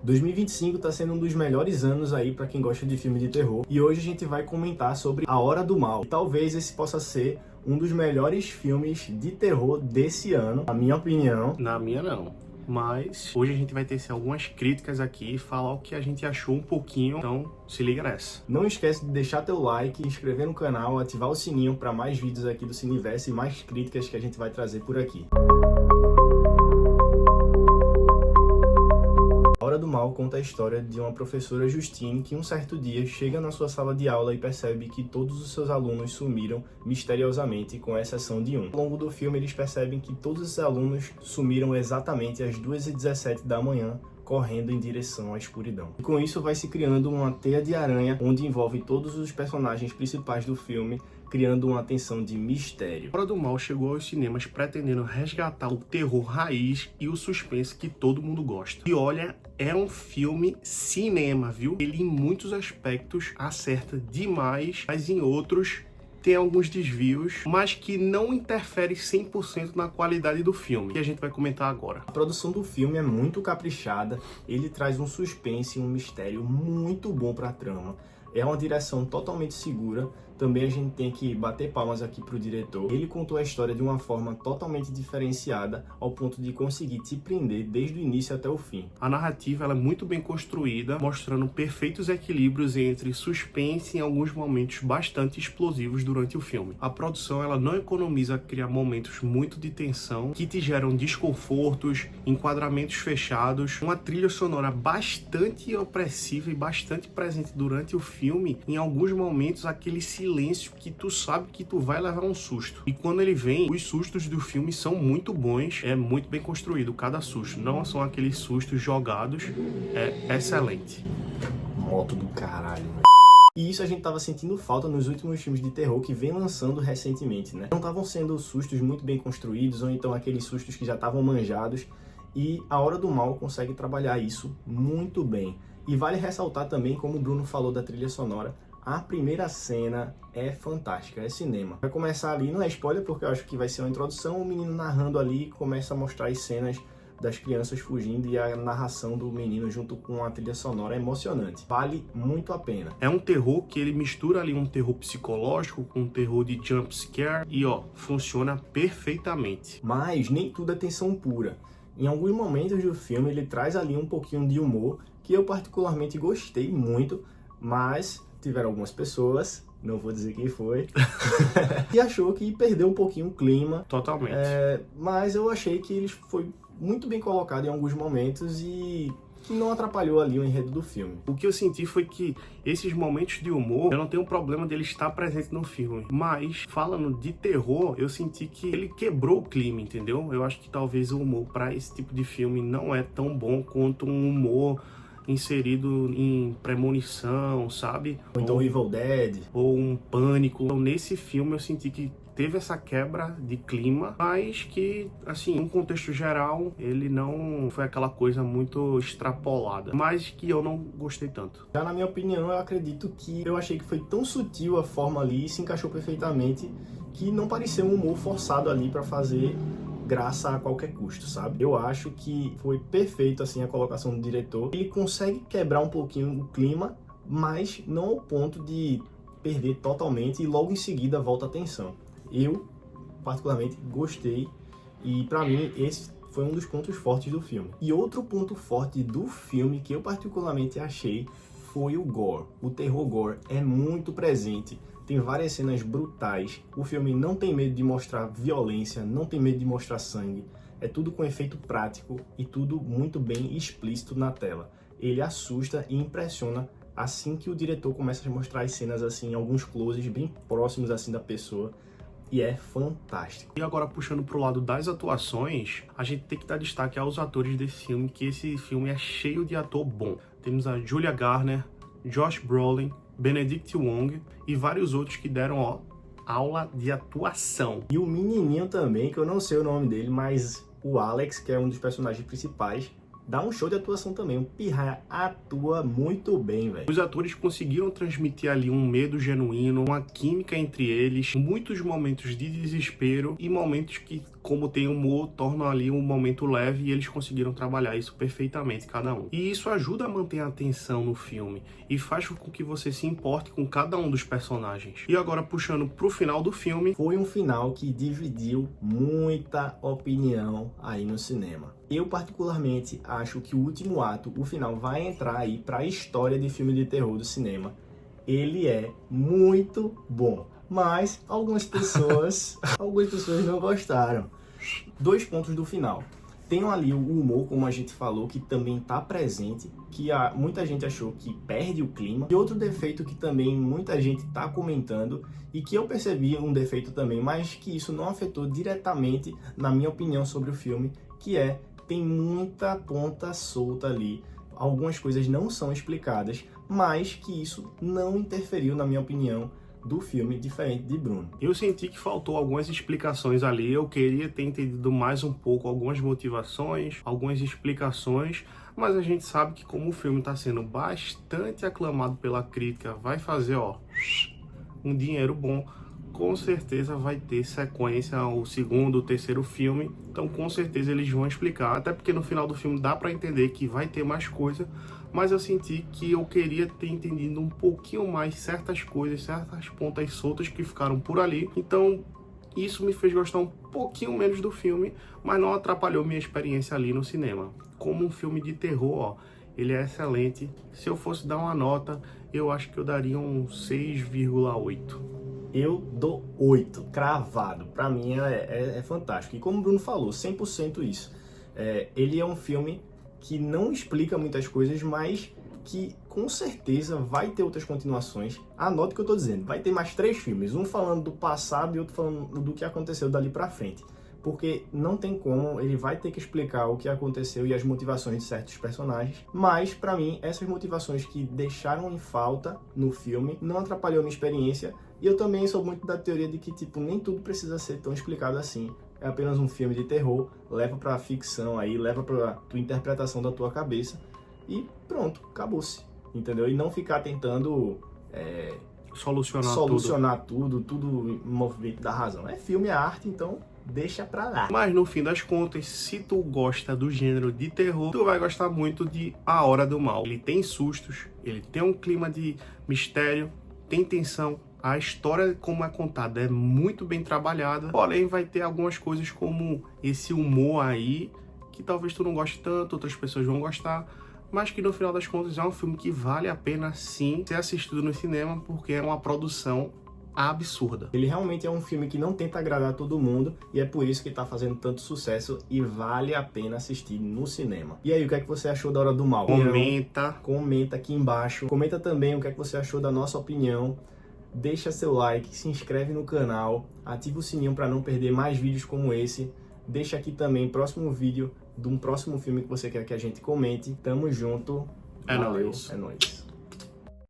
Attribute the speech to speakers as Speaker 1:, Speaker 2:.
Speaker 1: 2025 tá sendo um dos melhores anos aí pra quem gosta de filme de terror. E hoje a gente vai comentar sobre A Hora do Mal. E talvez esse possa ser um dos melhores filmes de terror desse ano, na minha opinião.
Speaker 2: Na minha não. Mas hoje a gente vai ter algumas críticas aqui e falar o que a gente achou um pouquinho. Então se liga nessa.
Speaker 1: Não esquece de deixar teu like, inscrever no canal, ativar o sininho para mais vídeos aqui do Cineverso e mais críticas que a gente vai trazer por aqui. A Hora do Mal conta a história de uma professora Justine que um certo dia chega na sua sala de aula e percebe que todos os seus alunos sumiram misteriosamente, com exceção de um. Ao longo do filme eles percebem que todos os alunos sumiram exatamente às 2h17 da manhã, correndo em direção à escuridão. E com isso vai se criando uma teia de aranha, onde envolve todos os personagens principais do filme, criando uma tensão de mistério.
Speaker 2: A Hora do Mal chegou aos cinemas pretendendo resgatar o terror raiz e o suspense que todo mundo gosta. E olha, é um filme cinema, viu? Ele em muitos aspectos acerta demais, mas em outros tem alguns desvios, mas que não interfere 100% na qualidade do filme, que a gente vai comentar agora.
Speaker 1: A produção do filme é muito caprichada, ele traz um suspense e um mistério muito bom para a trama. É uma direção totalmente segura. Também a gente tem que bater palmas aqui pro diretor. Ele contou a história de uma forma totalmente diferenciada, ao ponto de conseguir te prender desde o início até o fim.
Speaker 2: A narrativa ela é muito bem construída, mostrando perfeitos equilíbrios entre suspense e em alguns momentos bastante explosivos durante o filme. A produção ela não economiza a criar momentos muito de tensão, que te geram desconfortos, enquadramentos fechados, uma trilha sonora bastante opressiva e bastante presente durante o filme. Em alguns momentos aquele silêncio que tu sabe que tu vai levar um susto. E quando ele vem, os sustos do filme são muito bons, é muito bem construído cada susto. Não são aqueles sustos jogados, é excelente.
Speaker 1: Moto do caralho, velho. E isso a gente tava sentindo falta nos últimos filmes de terror que vem lançando recentemente, né? Não estavam sendo sustos muito bem construídos, ou então aqueles sustos que já estavam manjados. E A Hora do Mal consegue trabalhar isso muito bem. E vale ressaltar também, como o Bruno falou da trilha sonora, a primeira cena é fantástica, é cinema. Vai começar ali, não é spoiler porque eu acho que vai ser uma introdução, o menino narrando ali começa a mostrar as cenas das crianças fugindo e a narração do menino junto com a trilha sonora é emocionante. Vale muito a pena.
Speaker 2: É um terror que ele mistura ali um terror psicológico com um terror de jump scare e ó, funciona perfeitamente.
Speaker 1: Mas nem tudo é tensão pura. Em alguns momentos do filme ele traz ali um pouquinho de humor que eu particularmente gostei muito, mas tiveram algumas pessoas, não vou dizer quem foi, que achou que perdeu um pouquinho o clima.
Speaker 2: Totalmente.
Speaker 1: Mas eu achei que ele foi muito bem colocado em alguns momentos e que não atrapalhou ali o enredo do filme.
Speaker 2: O que eu senti foi que esses momentos de humor, eu não tenho problema dele estar presente no filme, mas falando de terror, eu senti que ele quebrou o clima, entendeu? Eu acho que talvez o humor para esse tipo de filme não é tão bom quanto um humor inserido em Premonição, sabe?
Speaker 1: Ou então Evil Dead.
Speaker 2: Ou um Pânico. Então, nesse filme eu senti que teve essa quebra de clima, mas que, assim, em contexto geral, ele não foi aquela coisa muito extrapolada, mas que eu não gostei tanto.
Speaker 1: Já na minha opinião, eu acredito que eu achei que foi tão sutil a forma ali e se encaixou perfeitamente que não pareceu um humor forçado ali para fazer graça a qualquer custo, sabe? Eu acho que foi perfeito, assim, a colocação do diretor. Ele consegue quebrar um pouquinho o clima, mas não ao ponto de perder totalmente e logo em seguida volta a tensão. Eu, particularmente, gostei e pra mim esse foi um dos pontos fortes do filme. E outro ponto forte do filme que eu particularmente achei foi o gore. O terror gore é muito presente. Tem várias cenas brutais. O filme não tem medo de mostrar violência, não tem medo de mostrar sangue. É tudo com efeito prático e tudo muito bem explícito na tela. Ele assusta e impressiona assim que o diretor começa a mostrar as cenas assim, alguns closes bem próximos assim da pessoa. E é fantástico.
Speaker 2: E agora, puxando pro lado das atuações, a gente tem que dar destaque aos atores desse filme, que esse filme é cheio de ator bom. Temos a Julia Garner, Josh Brolin, Benedict Wong e vários outros que deram, ó, aula de atuação.
Speaker 1: E o menininho também, que eu não sei o nome dele, mas o Alex, que é um dos personagens principais, dá um show de atuação também. O Pirraia atua muito bem, velho.
Speaker 2: Os atores conseguiram transmitir ali um medo genuíno, uma química entre eles, muitos momentos de desespero e momentos que como tem humor, tornam ali um momento leve e eles conseguiram trabalhar isso perfeitamente, cada um. E isso ajuda a manter a atenção no filme e faz com que você se importe com cada um dos personagens. E agora, puxando pro final do filme...
Speaker 1: Foi um final que dividiu muita opinião aí no cinema. Eu, particularmente, acho que o último ato, o final, vai entrar aí para a história de filme de terror do cinema. Ele é muito bom, mas algumas pessoas não gostaram. 2 pontos do final. Tem ali o humor, como a gente falou, que também está presente, que muita gente achou que perde o clima. E outro defeito que também muita gente está comentando, e que eu percebi um defeito também, mas que isso não afetou diretamente na minha opinião sobre o filme, que tem muita ponta solta ali. Algumas coisas não são explicadas, mas que isso não interferiu, na minha opinião, do filme, diferente de Bruno.
Speaker 2: Eu senti que faltou algumas explicações ali, eu queria ter entendido mais um pouco algumas motivações, algumas explicações, mas a gente sabe que como o filme está sendo bastante aclamado pela crítica, vai fazer um dinheiro bom, com certeza vai ter sequência, o segundo, o terceiro filme, então com certeza eles vão explicar, até porque no final do filme dá para entender que vai ter mais coisa, mas eu senti que eu queria ter entendido um pouquinho mais certas coisas, certas pontas soltas que ficaram por ali, então isso me fez gostar um pouquinho menos do filme, mas não atrapalhou minha experiência ali no cinema. Como um filme de terror, ele é excelente. Se eu fosse dar uma nota, eu acho que eu daria um 6,8.
Speaker 1: Eu dou 8, cravado. Pra mim é fantástico. E como o Bruno falou, 100% isso. Ele é um filme que não explica muitas coisas, mas que com certeza vai ter outras continuações. Anote o que eu tô dizendo. Vai ter mais 3 filmes. Um falando do passado e outro falando do que aconteceu dali pra frente. Porque não tem como, ele vai ter que explicar o que aconteceu e as motivações de certos personagens. Mas, pra mim, essas motivações que deixaram em falta no filme não atrapalhou a minha experiência. E eu também sou muito da teoria de que, nem tudo precisa ser tão explicado assim. É apenas um filme de terror, leva pra ficção aí, leva pra tua interpretação da tua cabeça. E pronto, acabou-se, entendeu? E não ficar tentando solucionar tudo em movimento da razão. É filme, é arte, então deixa pra lá.
Speaker 2: Mas no fim das contas, se tu gosta do gênero de terror, tu vai gostar muito de A Hora do Mal. Ele tem sustos, ele tem um clima de mistério, tem tensão. A história, como é contada, é muito bem trabalhada, porém vai ter algumas coisas como esse humor aí, que talvez tu não goste tanto, outras pessoas vão gostar, mas que no final das contas é um filme que vale a pena sim ser assistido no cinema, porque é uma produção absurda.
Speaker 1: Ele realmente é um filme que não tenta agradar todo mundo, e é por isso que tá fazendo tanto sucesso e vale a pena assistir no cinema. E aí, o que é que você achou da Hora do Mal? Comenta aqui embaixo. Comenta também o que é que você achou da nossa opinião. Deixa seu like, se inscreve no canal, ativa o sininho para não perder mais vídeos como esse. Deixa aqui também próximo vídeo de um próximo filme que você quer que a gente comente. Tamo junto.
Speaker 2: É
Speaker 1: Valeu,
Speaker 2: nóis.
Speaker 1: é nóis.